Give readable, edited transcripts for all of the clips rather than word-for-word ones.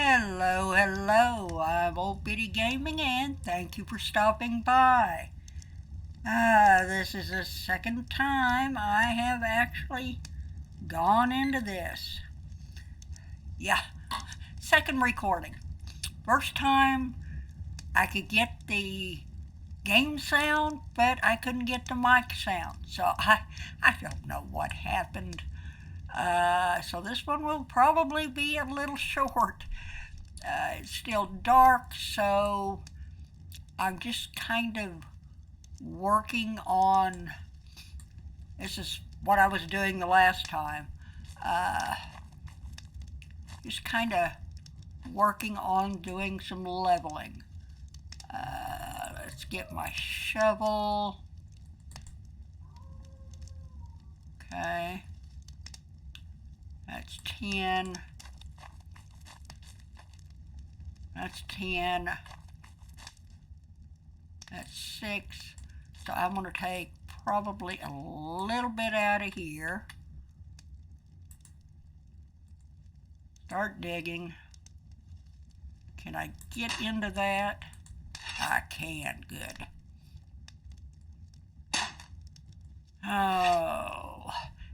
Hello, hello, I'm Old Bitty Gaming and thank you for stopping by. This is the second time I have actually gone into this. Yeah, second recording. First time I could get the game sound, but I couldn't get the mic sound. So I don't know what happened. So this one will probably be a little short. It's still dark, so I'm just kind of working on, this is what I was doing the last time, just kind of working on doing some leveling. Let's get my shovel. Okay, that's 10. That's 10. That's 6. So I'm going to take probably a little bit out of here. Start digging. Can I get into that? I can. Good. Oh,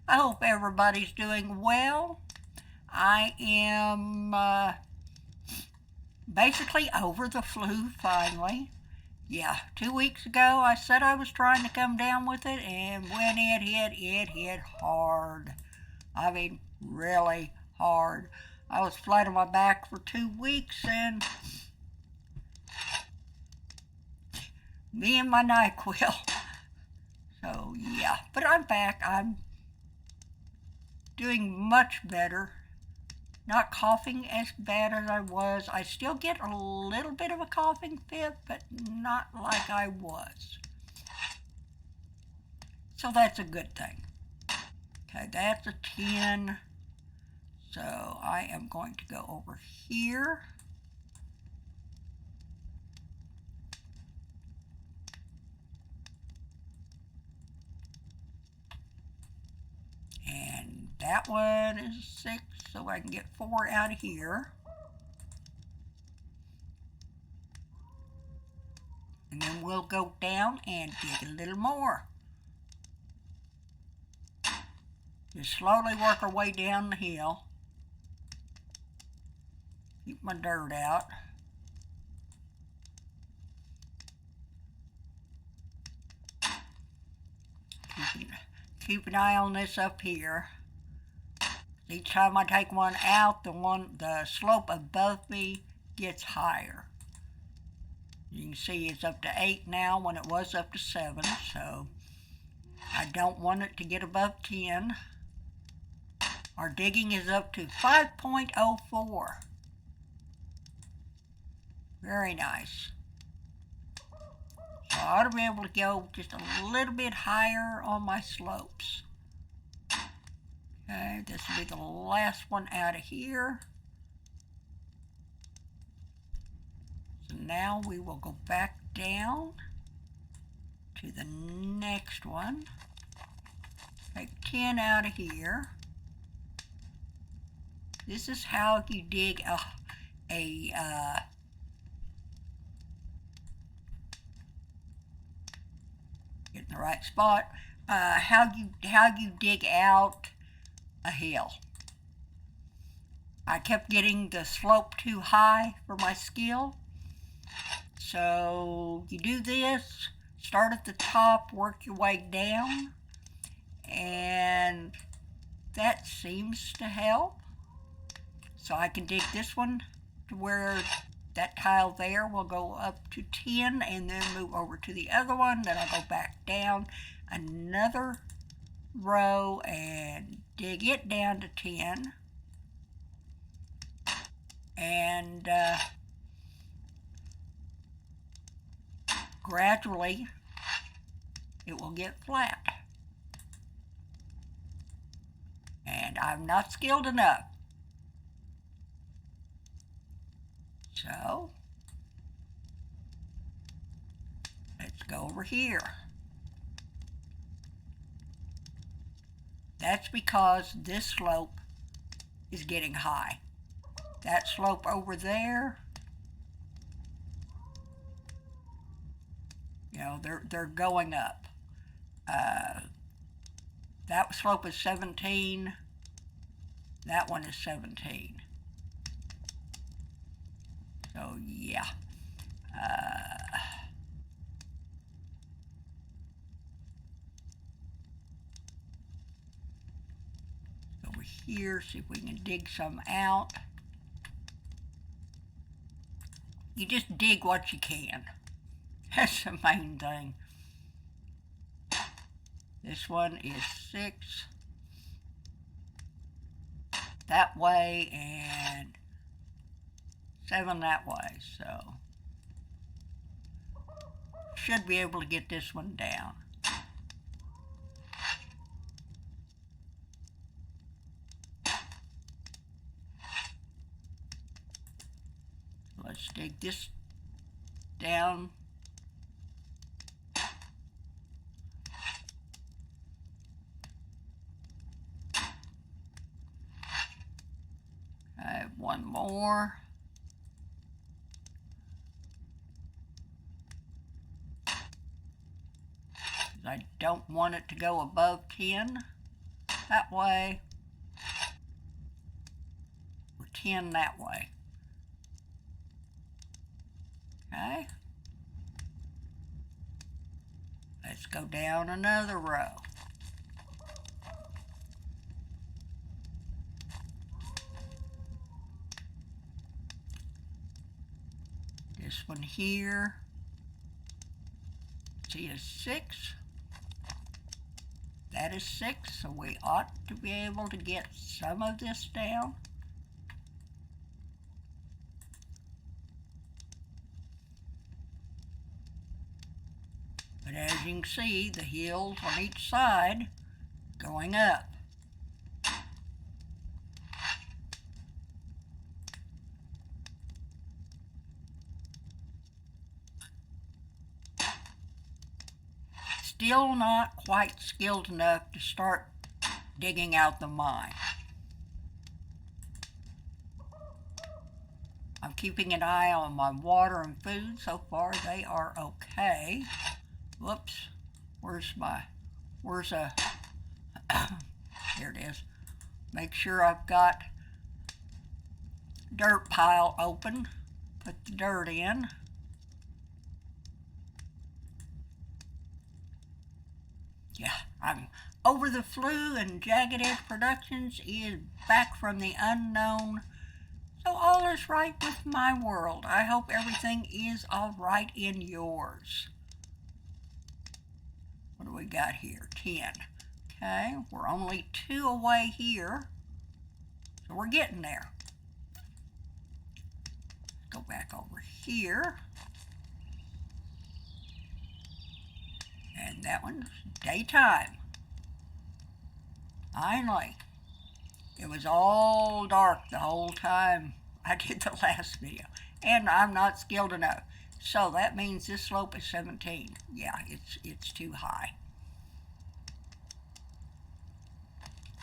I hope everybody's doing well. I am basically over the flu finally. Yeah, 2 weeks ago I said I was trying to come down with it, and when it hit hard. I mean, really hard. I was flat on my back for 2 weeks, and me and my NyQuil. So yeah, but I'm back. I'm doing much better. Not coughing as bad as I was. I still get a little bit of a coughing fit, but not like I was. So that's a good thing. Okay, that's a 10. So I am going to go over here. And that one is 6, so I can get 4 out of here. And then we'll go down and dig a little more. Just slowly work our way down the hill. Keep my dirt out. Keep an eye on this up here. Each time I take one out, the slope above me gets higher. You can see it's up to 8 now when it was up to 7, so I don't want it to get above 10. Our digging is up to 5.04. Very nice. So I ought to be able to go just a little bit higher on my slopes. Okay, this will be the last one out of here. So now we will go back down to the next one. Take 10 out of here. This is how you dig get in the right spot. How you dig out a hill. I kept getting the slope too high for my skill. So you do this, start at the top, work your way down, and that seems to help. So I can dig this one to where that tile there will go up to 10 and then move over to the other one. Then I'll go back down another row and dig it down to 10. And gradually it will get flat. And I'm not skilled enough. So let's go over here. That's because this slope is getting high. that slope over there, you know, they're going up. That slope is 17. That one is 17. So yeah. Over here, see if we can dig some out. You just dig what you can. That's the main thing. This one is 6 that way and 7 that way, so should be able to get this one down. Let's dig this down. I have one more. I don't want it to go above 10 that way, or 10 that way. Okay. Let's go down another row. This one here, see, is 6. That is 6, so we ought to be able to get some of this down. But as you can see, the hills on each side going up. Still not quite skilled enough to start digging out the mine. I'm keeping an eye on my water and food. So far they are okay. Whoops, where's a, here it is. Make sure I've got dirt pile open. Put the dirt in. Yeah, I'm over the flu, and Jagged Edge Productions is back from the unknown. So all is right with my world. I hope everything is all right in yours. What do we got here? 10. Okay, we're only 2 away here, so we're getting there. Go back over here. And that one's daytime. Finally. It was all dark the whole time I did the last video. And I'm not skilled enough. So that means this slope is 17. Yeah, it's too high.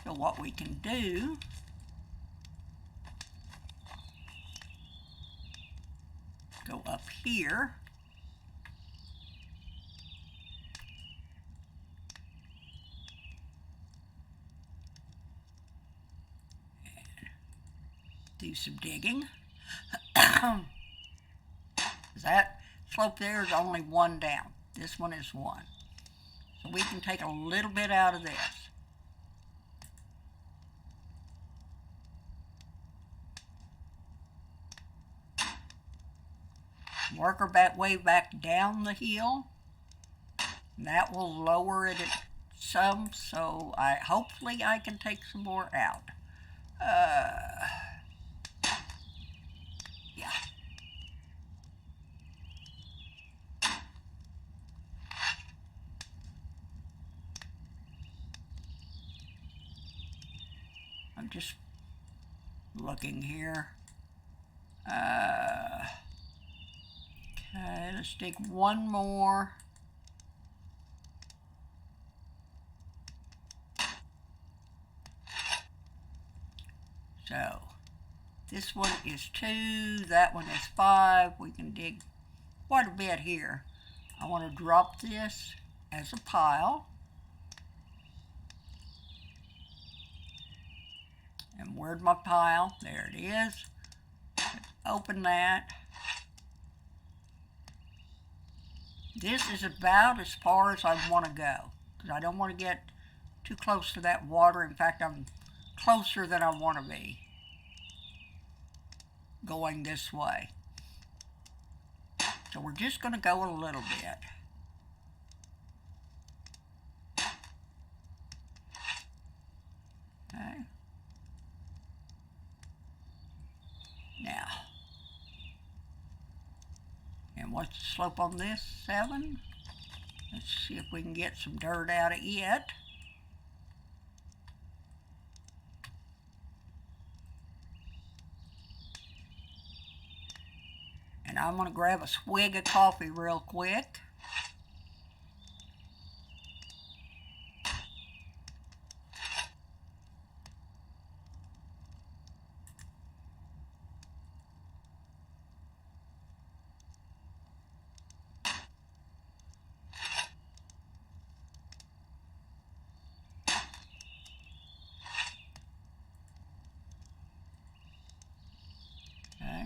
So what we can do, go up here. Do some digging. That slope there is only 1 down. This one is 1. So we can take a little bit out of this. Work our way back down the hill. And that will lower it some, so hopefully I can take some more out. Yeah. I'm just looking here. Okay, let's dig one more. So This one is 2, that one is 5. We can dig quite a bit here. I want to drop this as a pile. And where'd my pile? There it is. Let's open that. This is about as far as I want to go, because I don't want to get too close to that water. In fact, I'm closer than I want to be going this way. So we're just going to go a little bit. Okay. Now, and what's the slope on this? 7. Let's see if we can get some dirt out of it. And I'm going to grab a swig of coffee real quick. Okay.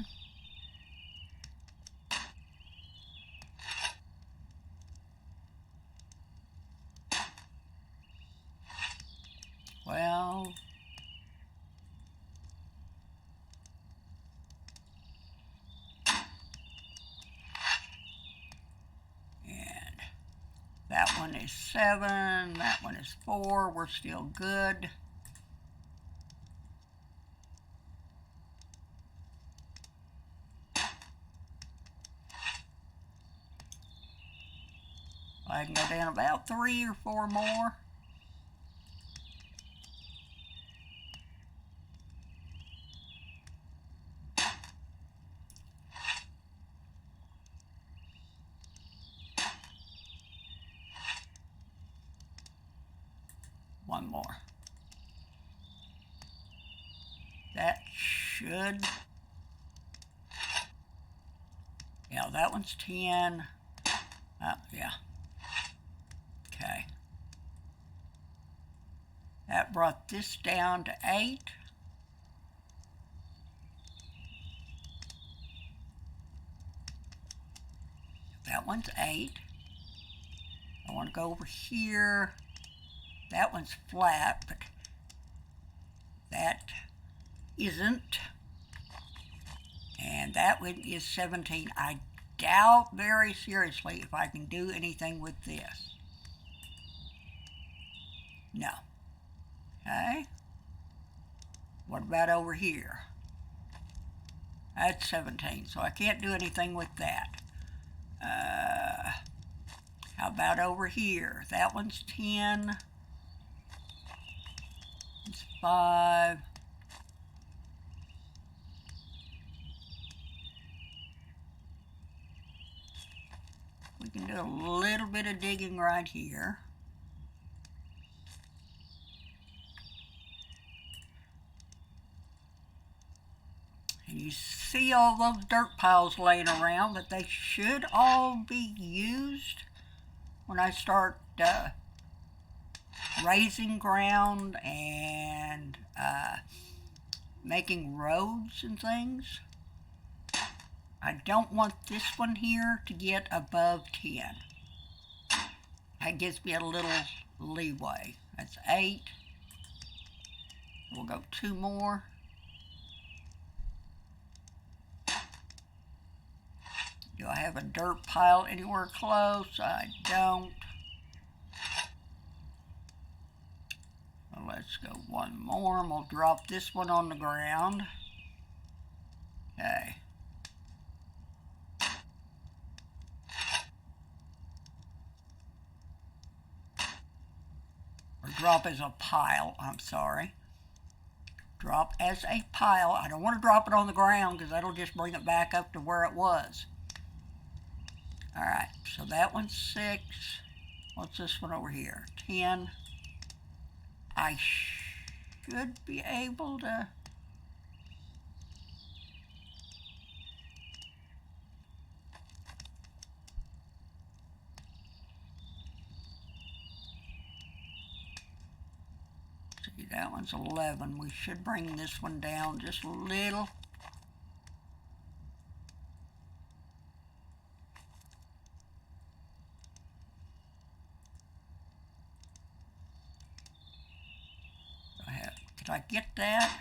Well, and that one is 7, that one is 4, we're still good. I can go down about 3 or 4 more. One more. That should, yeah, that one's 10. Yeah. Okay. That brought this down to 8. That one's 8. I want to go over here. That one's flat, but that isn't. And that one is 17. I doubt very seriously if I can do anything with this. No. Okay. What about over here? That's 17, so I can't do anything with that. How about over here? That one's 10. It's 5. We can do a little bit of digging right here. And you see all those dirt piles laying around, but they should all be used when I start raising ground and making roads and things. I don't want this one here to get above 10. That gives me a little leeway. That's 8. We'll go 2 more. Do I have a dirt pile anywhere close? I don't. Well, let's go 1 more and we'll drop this one on the ground. Okay. Or drop as a pile, I'm sorry. Drop as a pile. I don't want to drop it on the ground because that'll just bring it back up to where it was. Alright, so that one's 6. What's this one over here? 10. I should be able to See, that one's 11. We should bring this one down just a little. Did I get that?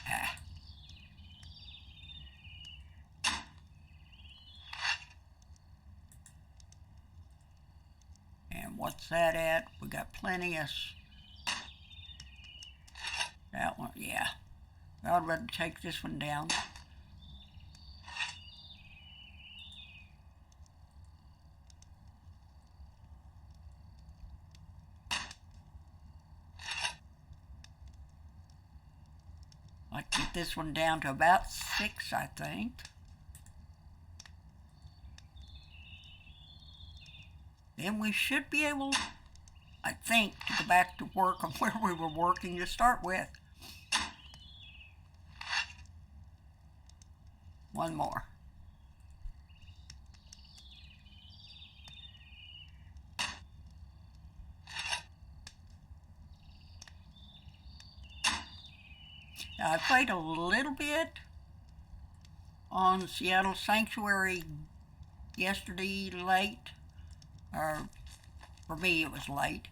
Ah. And what's that at? We got plenty of... That one, yeah. I'd rather take this one down. I'd get this one down to about 6, I think. Then we should be able, I think, to go back to work on where we were working to start with. One more. Now, I played a little bit on Seattle Sanctuary yesterday late, or for me it was late.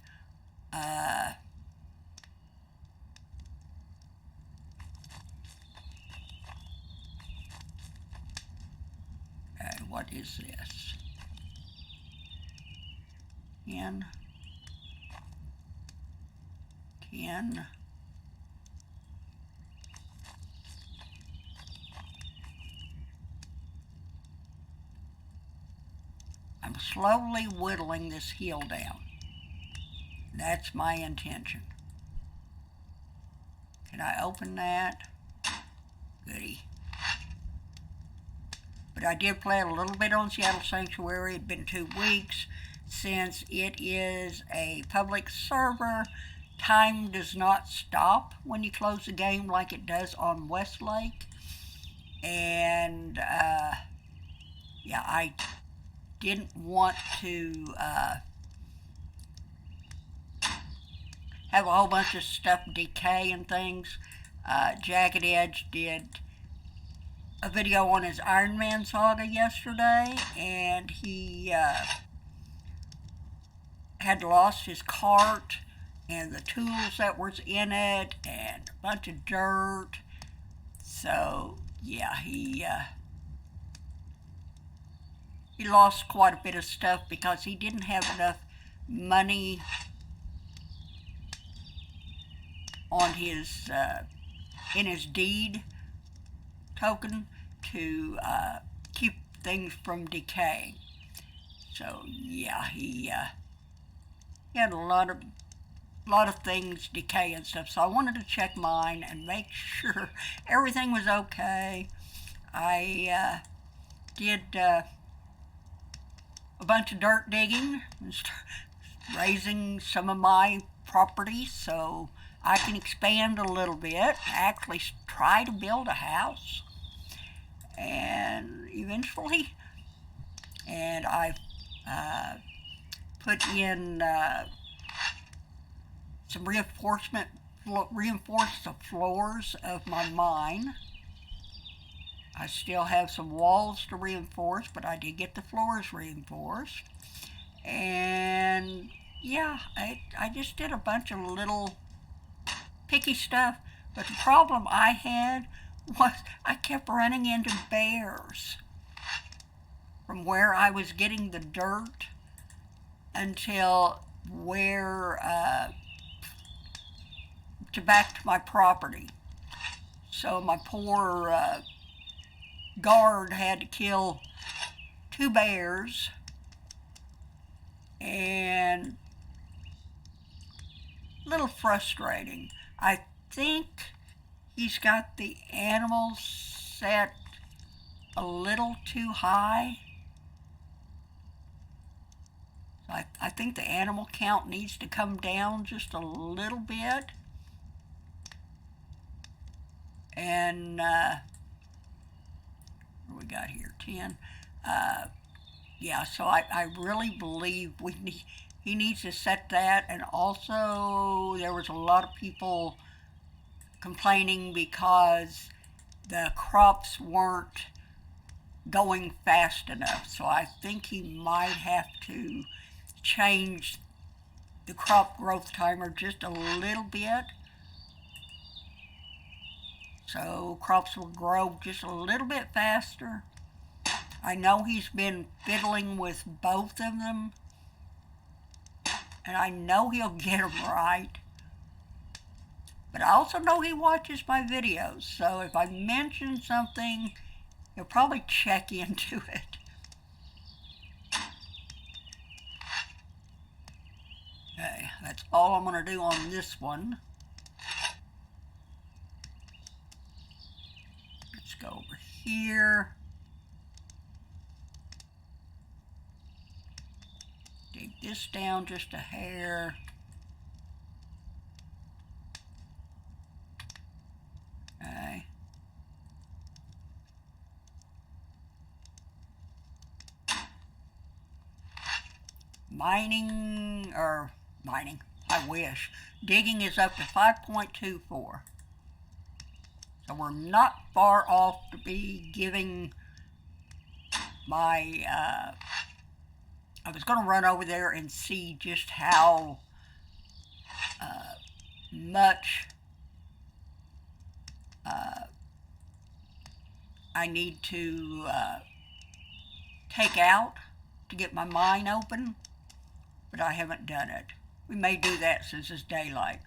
What is this? 10. I'm slowly whittling this hill down. That's my intention. Can I open that? Goody. But I did play a little bit on Seattle Sanctuary. It'd been 2 weeks. Since it is a public server, time does not stop when you close the game like it does on Westlake. And yeah, I didn't want to have a whole bunch of stuff decay and things. Jagged Edge did a video on his Ironman saga yesterday, and he had lost his cart and the tools that was in it and a bunch of dirt. So yeah, he lost quite a bit of stuff because he didn't have enough money on his in his deed token to keep things from decaying. So yeah, he had a lot of things decay and stuff. So I wanted to check mine and make sure everything was okay. I did a bunch of dirt digging and raising some of my property so I can expand a little bit, actually try to build a house. And eventually, and I put in some reinforced the floors of my mine. I still have some walls to reinforce, but I did get the floors reinforced. And yeah, I just did a bunch of little picky stuff. But the problem I had was I kept running into bears from where I was getting the dirt until where to back to my property. So my poor guard had to kill 2 bears, and a little frustrating. I think he's got the animals set a little too high. I think the animal count needs to come down just a little bit. And what we got here, 10. Yeah, so I really believe we he needs to set that. And also there was a lot of people complaining because the crops weren't going fast enough. So I think he might have to change the crop growth timer just a little bit, so crops will grow just a little bit faster. I know he's been fiddling with both of them, and I know he'll get them right. But I also know he watches my videos, so if I mention something, he'll probably check into it. Okay, that's all I'm going to do on this one. Let's go over here. Dig this down just a hair. Okay. Mining, I wish. Digging is up to 5.24. So we're not far off to be giving my, I was going to run over there and see just how much I need to take out to get my mine open, but I haven't done it. We may do that since it's daylight.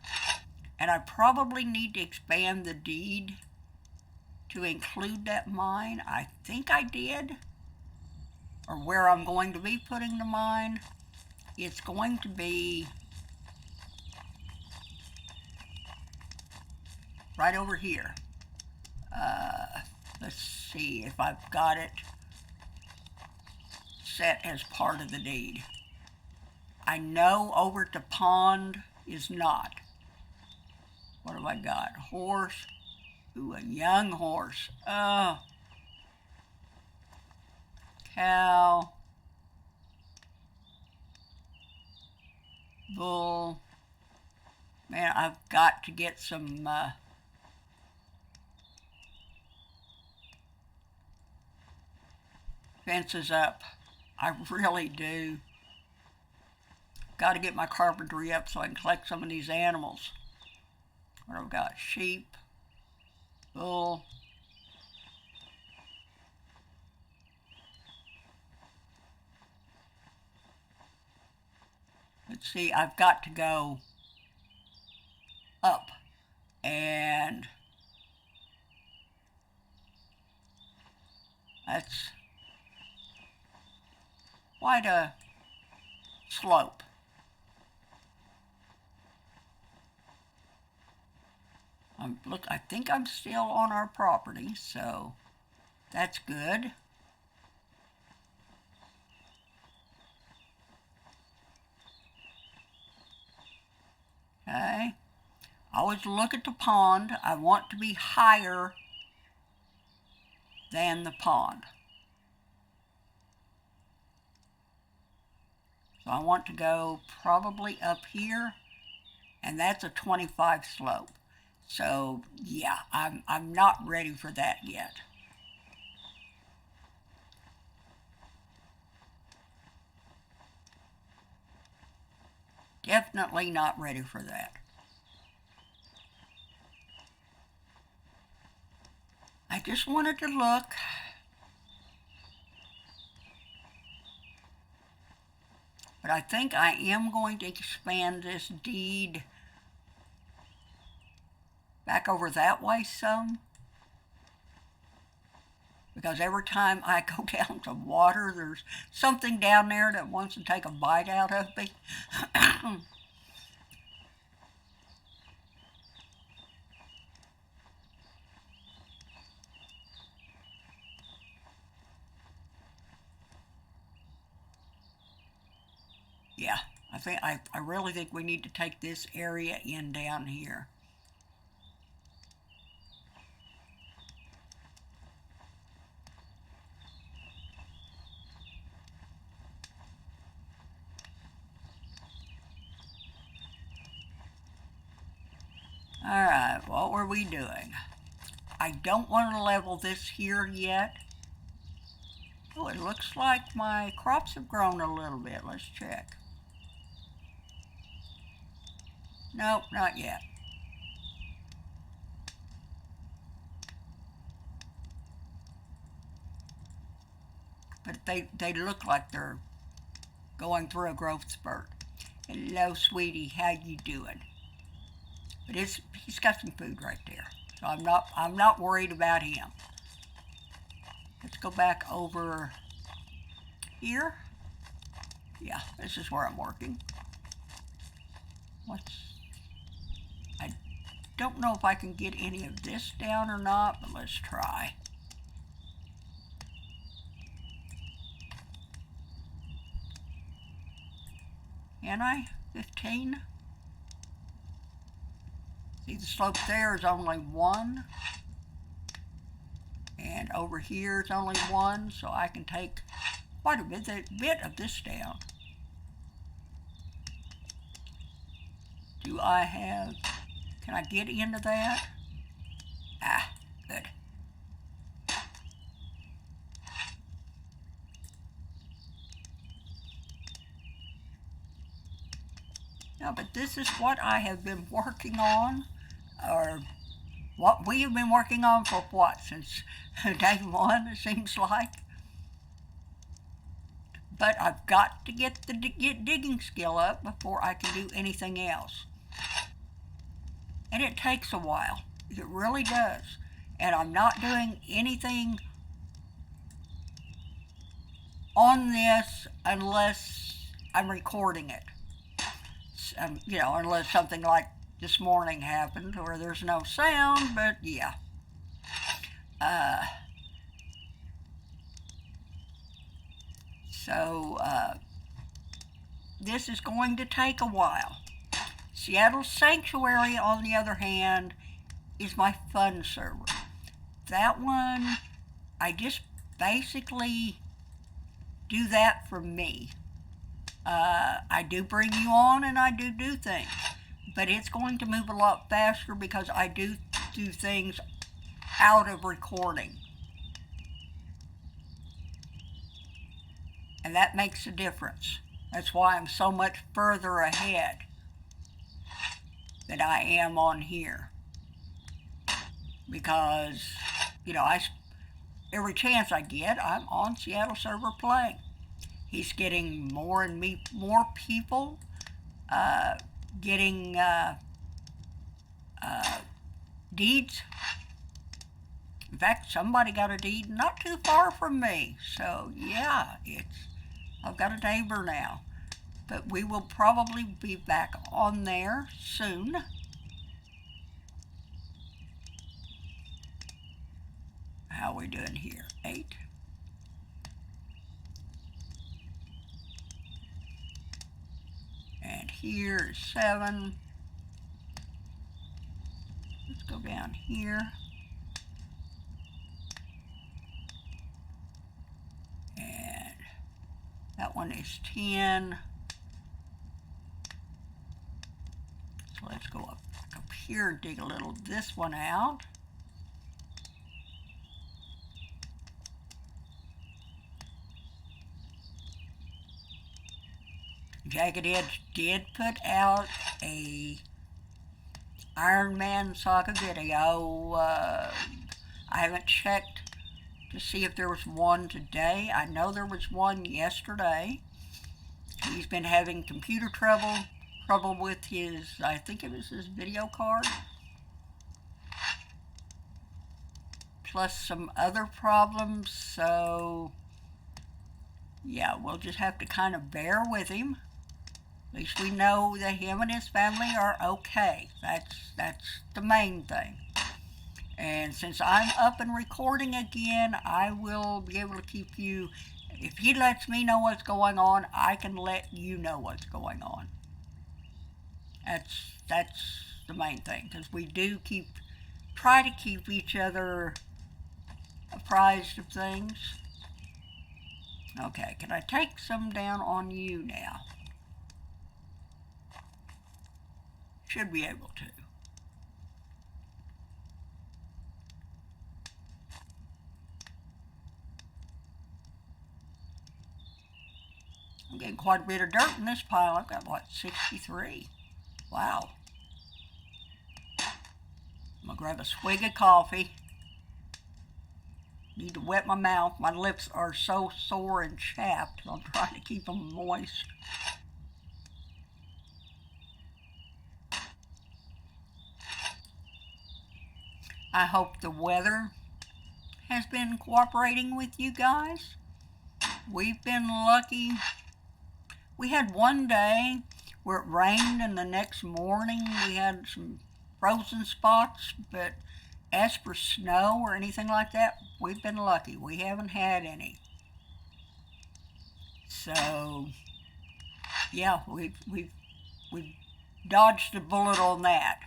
And I probably need to expand the deed to include that mine. I think I did. Or where I'm going to be putting the mine. It's going to be right over here. Let's see if I've got it set as part of the deed. I know over to pond is not. What have I got? Horse. Ooh, a young horse. Oh. Cow. Bull. Man, I've got to get some fences up. I really do. Got to get my carpentry up so I can collect some of these animals. What have I got? Sheep, bull. Let's see, I've got to go up and that's quite a slope. Look, I think I'm still on our property, so that's good. Okay. I always look at the pond. I want to be higher than the pond. So I want to go probably up here, and that's a 25 slope. So yeah, I'm not ready for that yet. Definitely not ready for that. I just wanted to look. But I think I am going to expand this deed back over that way some. Because every time I go down to water, there's something down there that wants to take a bite out of me. Yeah, I really think we need to take this area in down here. Alright, what were we doing? I don't want to level this here yet. Oh, it looks like my crops have grown a little bit. Let's check. Nope, not yet. But they look like they're going through a growth spurt. Hello, sweetie, how you doing? But he's got some food right there, so I'm not worried about him. Let's go back over here. Yeah, this is where I'm working. I don't know if I can get any of this down or not, but let's try. Can I? 15? See, the slope there is only 1. And over here is only 1, so I can take quite a bit of this down. Do I have, can I get into that? Ah, good. No, but this is what I have been working on, or what we have been working on for what, since day 1, it seems like. But I've got to get the digging skill up before I can do anything else. And it takes a while. It really does. And I'm not doing anything on this unless I'm recording it. You know, unless something like this morning happened where there's no sound, but yeah. So this is going to take a while. Seattle Sanctuary, on the other hand, is my fun server. That one, I just basically do that for me. I do bring you on and I do things, but it's going to move a lot faster because I do things out of recording. And that makes a difference. That's why I'm so much further ahead than I am on here. Because, you know, every chance I get, I'm on Seattle server playing. He's getting more people getting deeds. In fact, somebody got a deed not too far from me. So yeah, I've got a neighbor now. But we will probably be back on there soon. How are we doing here? 8. And here is 7. Let's go down here. And that one is 10. So let's go up here and dig a little of this one out. Jagged Edge did put out a Ironman saga video. I haven't checked to see if there was one today. I know there was one yesterday. He's been having computer trouble with his, I think it was his video card, plus some other problems, so yeah, we'll just have to kind of bear with him. At least we know that him and his family are okay. That's the main thing. And since I'm up and recording again, I will be able to keep you, if he lets me know what's going on, I can let you know what's going on. That's the main thing, because we do try to keep each other apprised of things. Okay, can I take some down on you now? Should be able to. getting quite a bit of dirt in this pile. I've got, what, 63? Wow. I'm going to grab a swig of coffee. Need to wet my mouth. My lips are so sore and chapped. I'm trying to keep them moist. I hope the weather has been cooperating with you guys. We've been lucky. We had one day where it rained, and the next morning we had some frozen spots, but as for snow or anything like that, we've been lucky. We haven't had any. So, yeah, we've dodged a bullet on that.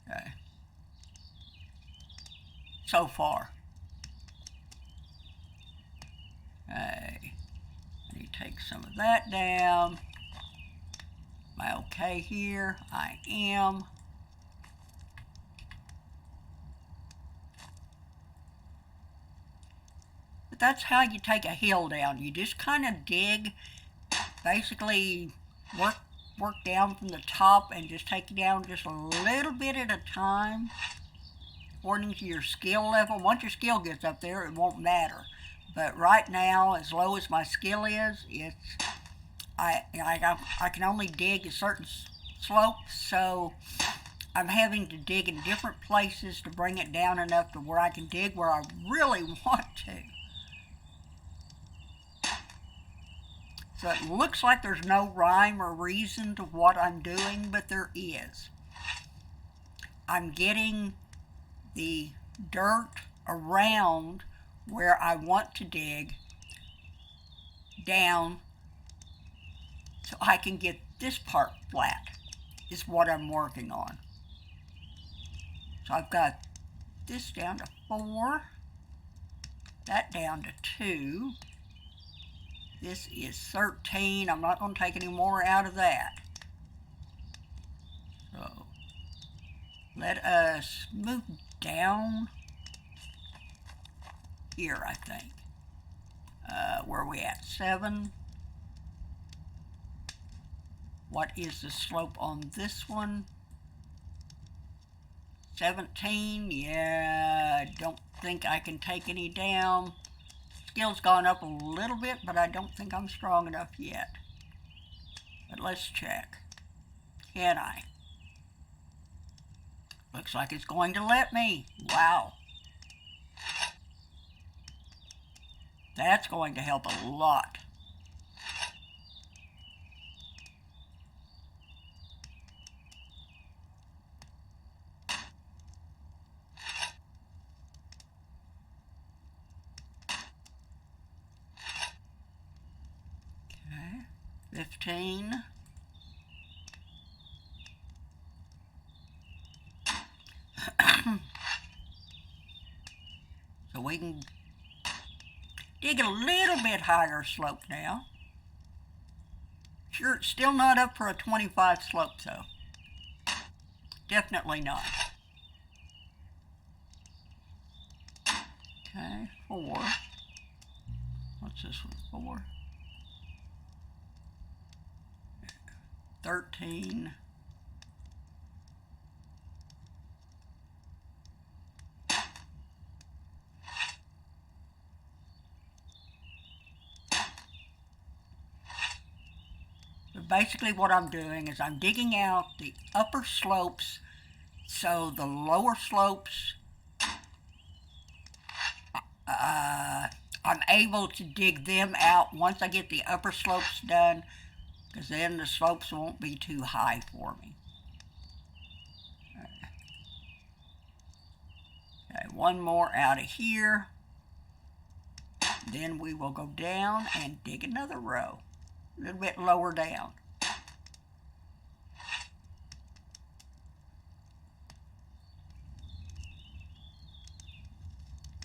Okay. So far. Okay. Let me take some of that down. Am I okay here? I am. But that's how you take a hill down. You just kind of dig, basically work down from the top and just take it down just a little bit at a time, according to your skill level. Once your skill gets up there, it won't matter. But right now, as low as my skill is, I can only dig a certain slope, so I'm having to dig in different places to bring it down enough to where I can dig where I really want to. So it looks like there's no rhyme or reason to what I'm doing, but there is. I'm getting the dirt around where I want to dig down so I can get this part flat, is what I'm working on. So I've got this down to 4, that down to 2. This is 13. I'm not going to take any more out of that. So let us move down here, I think. Where are we at? 7. What is the slope on this one? 17. Yeah, I don't think I can take any down. Skill's gone up a little bit, but I don't think I'm strong enough yet. But let's check. Can I? Looks like it's going to let me. Wow. That's going to help a lot. Okay, 15. So we can dig a little bit higher slope now. Sure, it's still not up for a 25 slope though. Definitely not. Okay, 4. What's this one? 4. 13. So basically what I'm doing is I'm digging out the upper slopes so the lower slopes I'm able to dig them out once I get the upper slopes done, because then the slopes won't be too high for me. Okay, one more out of here. Then we will go down and dig another row, a little bit lower down.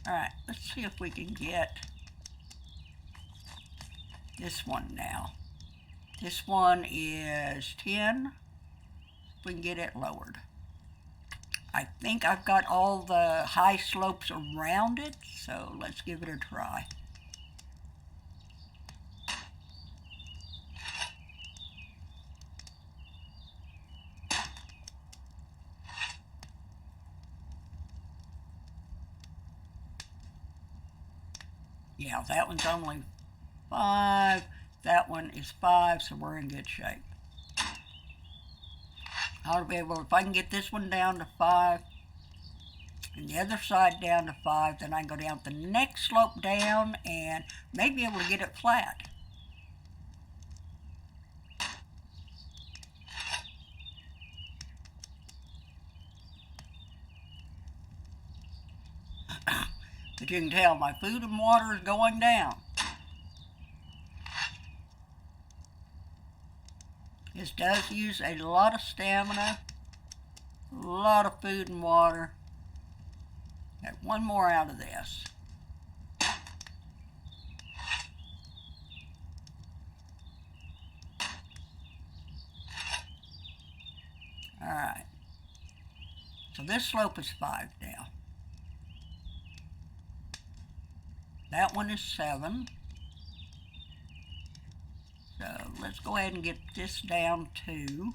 Alright, let's see if we can get this one now. This one is 10. We can get it lowered. I think I've got all the high slopes around it, so let's give it a try. Yeah, that one's only 5. That one is 5, so we're in good shape. I'll be able, if I can get this one down to 5, and the other side down to 5, then I can go down the next slope down and maybe be able to get it flat. But you can tell my food and water is going down. This does use a lot of stamina, a lot of food and water. Got one more out of this. Alright. So this slope is 5 now. That one is 7. So let's go ahead and get this down to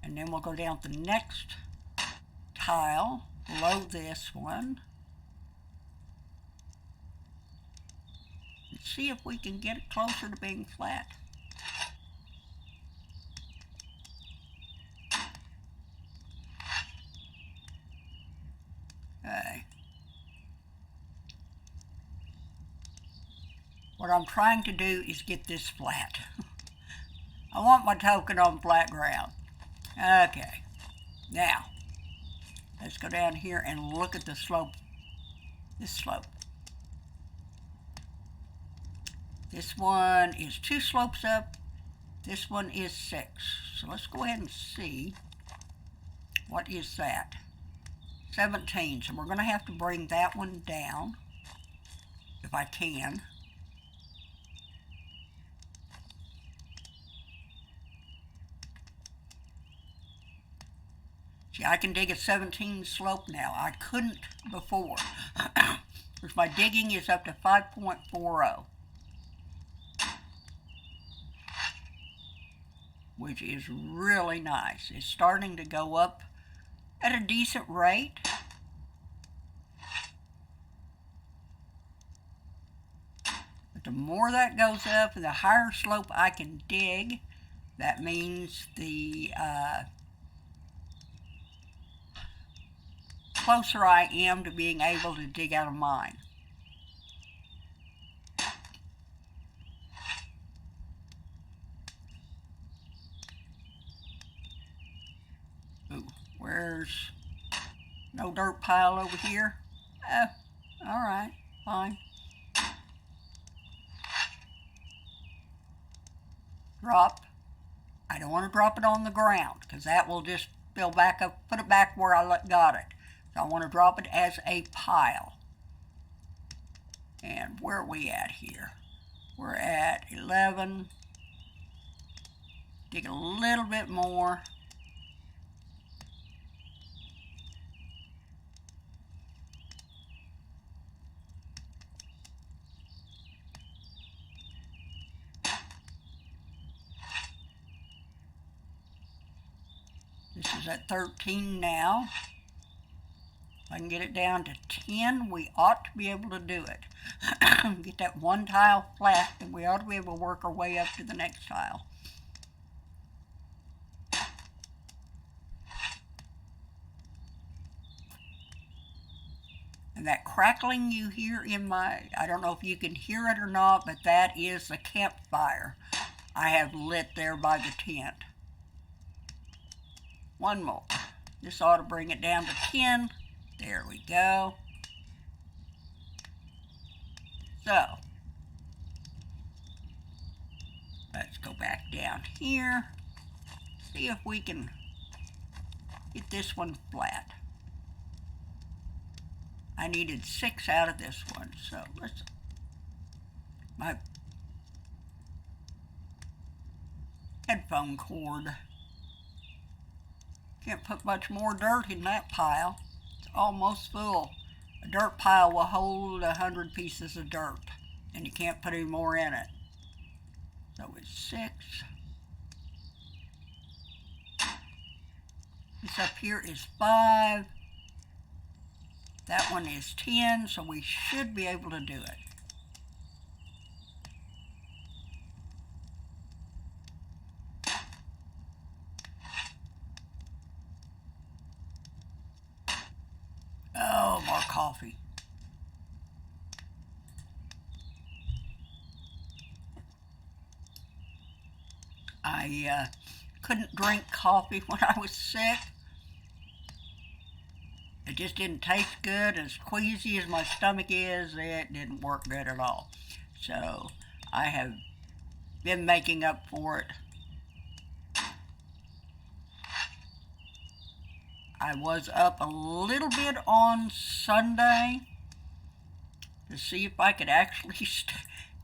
and then we'll go down to the next tile below this one and see if we can get it closer to being flat. Okay. What I'm trying to do is get this flat. I want my token on flat ground. Okay. Now, let's go down here and look at the slope. This slope. This one is 2 slopes up. This one is 6. So let's go ahead and see. What is that? 17. So we're going to have to bring that one down, if I can. See, I can dig a 17 slope now. I couldn't before. Because my digging is up to 5.40. Which is really nice. It's starting to go up at a decent rate. But the more that goes up and the higher slope I can dig, that means the closer I am to being able to dig out a mine. Ooh, where's no dirt pile over here? Alright, fine. Drop. I don't want to drop it on the ground because that will just fill back up, put it back where I got it. So I want to drop it as a pile. And where are we at here? We're at 11. Dig a little bit more. This is at 13 now. If I can get it down to 10, we ought to be able to do it. Get that one tile flat, and we ought to be able to work our way up to the next tile. And that crackling you hear in my, I don't know if you can hear it or not, but that is the campfire I have lit there by the tent. One more. This ought to bring it down to 10. There we go. So, let's go back down here. See if we can get this one flat. I needed 6 out of this one, so let's, my headphone cord. Can't put much more dirt in that pile. It's almost full. A dirt pile will hold 100 pieces of dirt, and you can't put any more in it. So it's 6. This up here is 5. That one is 10, so we should be able to do it. Oh, more coffee. I couldn't drink coffee when I was sick. It just didn't taste good. As queasy as my stomach is, it didn't work good at all. So I have been making up for it. I was up a little bit on Sunday to see if I could actually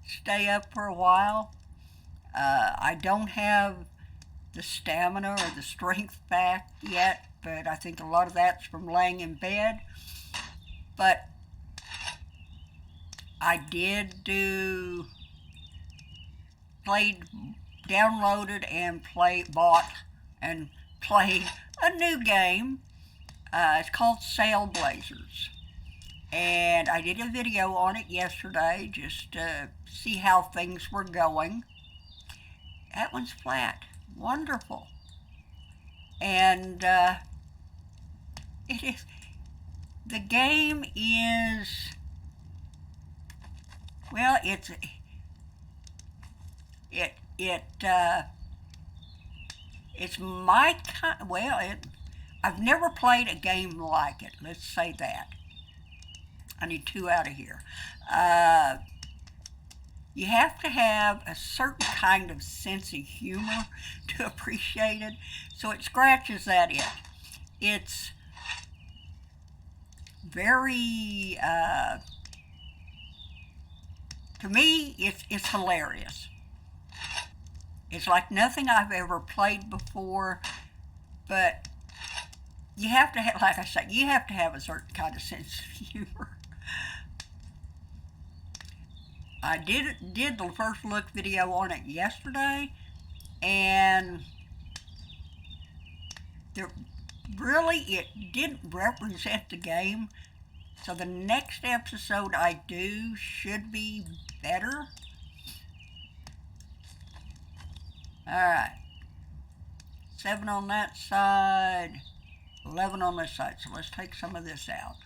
stay up for a while. I don't have the stamina or the strength back yet, but I think a lot of that's from laying in bed. But I did downloaded and bought and played a new game. It's called Sailblazers. And I did a video on it yesterday just to see how things were going. That one's flat. Wonderful. And it is, the game is, well, it's my kind, well, I've never played a game like it, let's say that. I need 2 out of here. You have to have a certain kind of sense of humor to appreciate it, so it scratches that itch. It's very, to me, it's hilarious. It's like nothing I've ever played before, but you have to have, like I say, you have to have a certain kind of sense of humor. I did the first look video on it yesterday, and it didn't represent the game. So the next episode I do should be better. Alright. 7 on that side, 11 on this side. So let's take some of this out.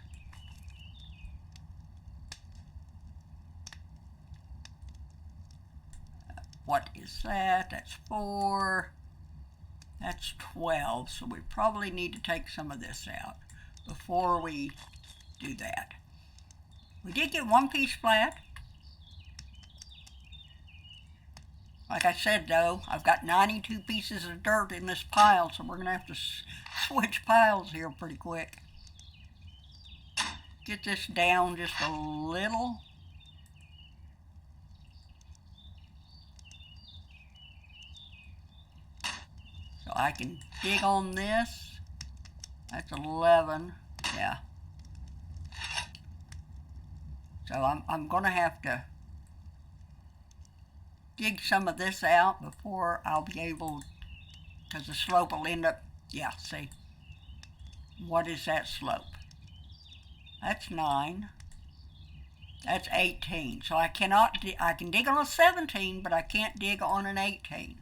What is that? That's 4. That's 12. So we probably need to take some of this out before we do that. We did get 1 piece flat. Like I said, though, I've got 92 pieces of dirt in this pile, so we're going to have to switch piles here pretty quick. Get this down just a little. So I can dig on this. That's 11. Yeah. So I'm going to have to dig some of this out before I'll be able, because the slope will end up, yeah, see. What is that slope? That's 9. That's 18. So I cannot, I can dig on a 17, but I can't dig on an 18.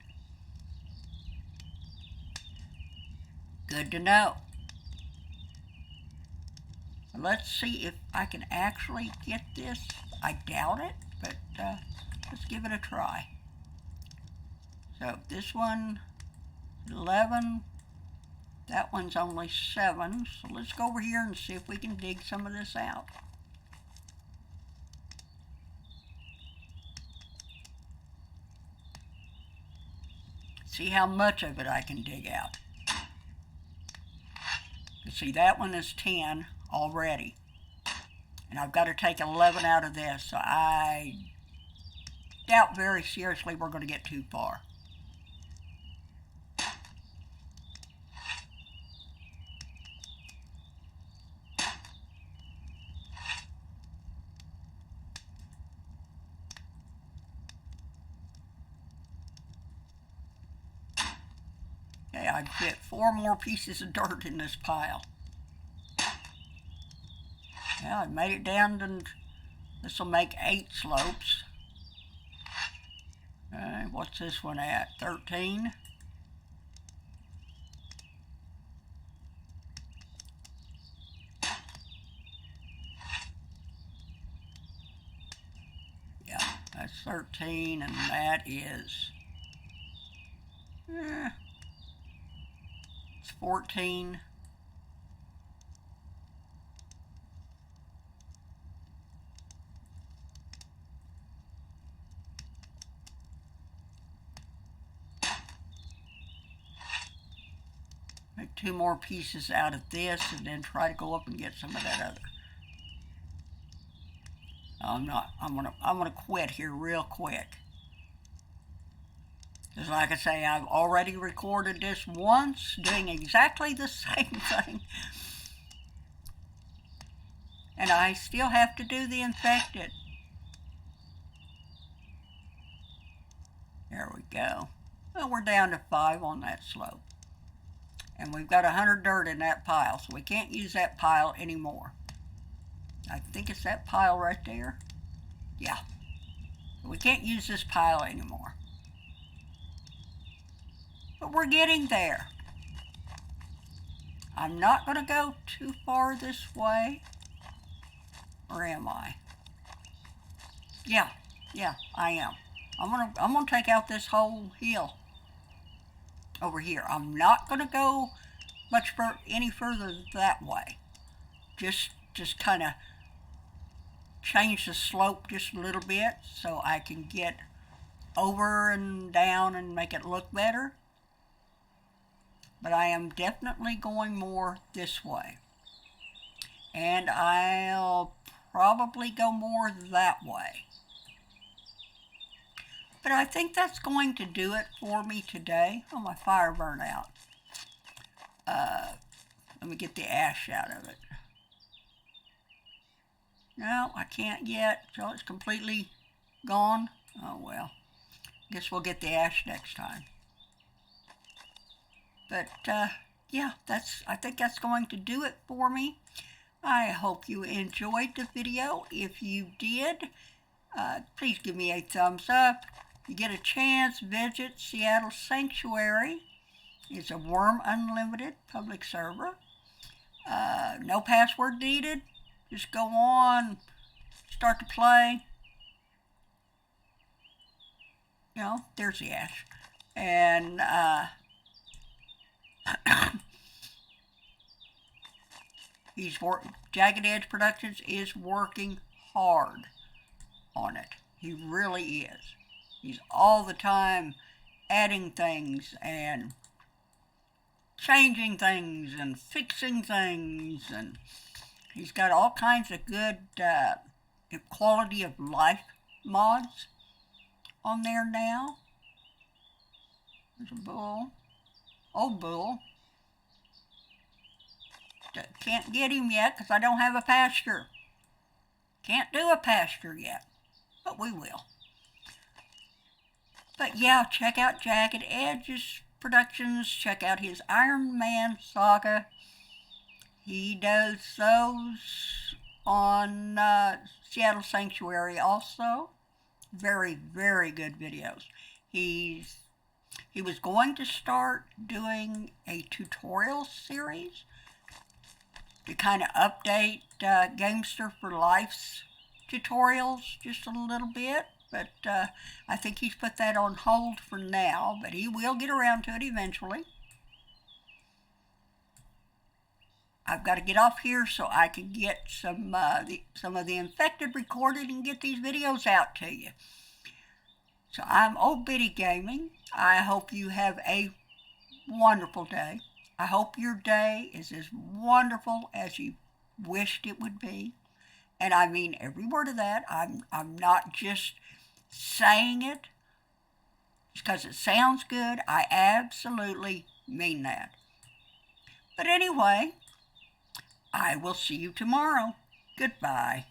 Good to know. So let's see if I can actually get this. I doubt it, but let's give it a try. So this one, 11. That one's only 7. So let's go over here and see if we can dig some of this out. See how much of it I can dig out. You see, that one is 10 already. And I've got to take 11 out of this, so I doubt very seriously we're going to get too far. Okay, I'd fit 4 more pieces of dirt in this pile. Yeah, I made it down to, this will make 8 slopes. What's this one at? 13? Yeah, that's 13, and that is, it's 14. Make 2 more pieces out of this, and then try to go up and get some of that other. I'm gonna quit here real quick. Because like I say, I've already recorded this once, doing exactly the same thing. And I still have to do the infected. There we go. Well, we're down to 5 on that slope. And we've got 100 dirt in that pile, so we can't use that pile anymore. I think it's that pile right there. Yeah. We can't use this pile anymore. But we're getting there. I'm not going to go too far this way. Or am I? Yeah, I am. I'm gonna take out this whole hill over here. I'm not gonna go much any further that way. Just kind of change the slope just a little bit so I can get over and down and make it look better. But I am definitely going more this way. And I'll probably go more that way. But I think that's going to do it for me today. Oh, my fire burned out. Let me get the ash out of it. No, I can't yet, so it's completely gone. Oh well, guess we'll get the ash next time. But yeah, I think that's going to do it for me. I hope you enjoyed the video. If you did, please give me a thumbs up. If you get a chance, visit Seattle Sanctuary. It's a Wurm Unlimited public server. No password needed. Just go on, start to play. You know, there's the ash. And Jagged Edge Productions is working hard on it. He really is. He's all the time adding things and changing things and fixing things, and he's got all kinds of good quality of life mods on there now. There's a bull. Old bull. Can't get him yet because I don't have a pasture. Can't do a pasture yet, but we will. But yeah, check out Jagged Edge Productions. Check out his Ironman saga. He does those on Seattle Sanctuary also. Very, very good videos. He was going to start doing a tutorial series to kind of update Gamester for Life's tutorials just a little bit, but I think he's put that on hold for now, but he will get around to it eventually. I've got to get off here so I can get some of the infected recorded and get these videos out to you. So I'm Old Bitty Gaming. I hope you have a wonderful day. I hope your day is as wonderful as you wished it would be. And I mean every word of that. I'm not just saying it just because it sounds good. I absolutely mean that. But anyway, I will see you tomorrow. Goodbye.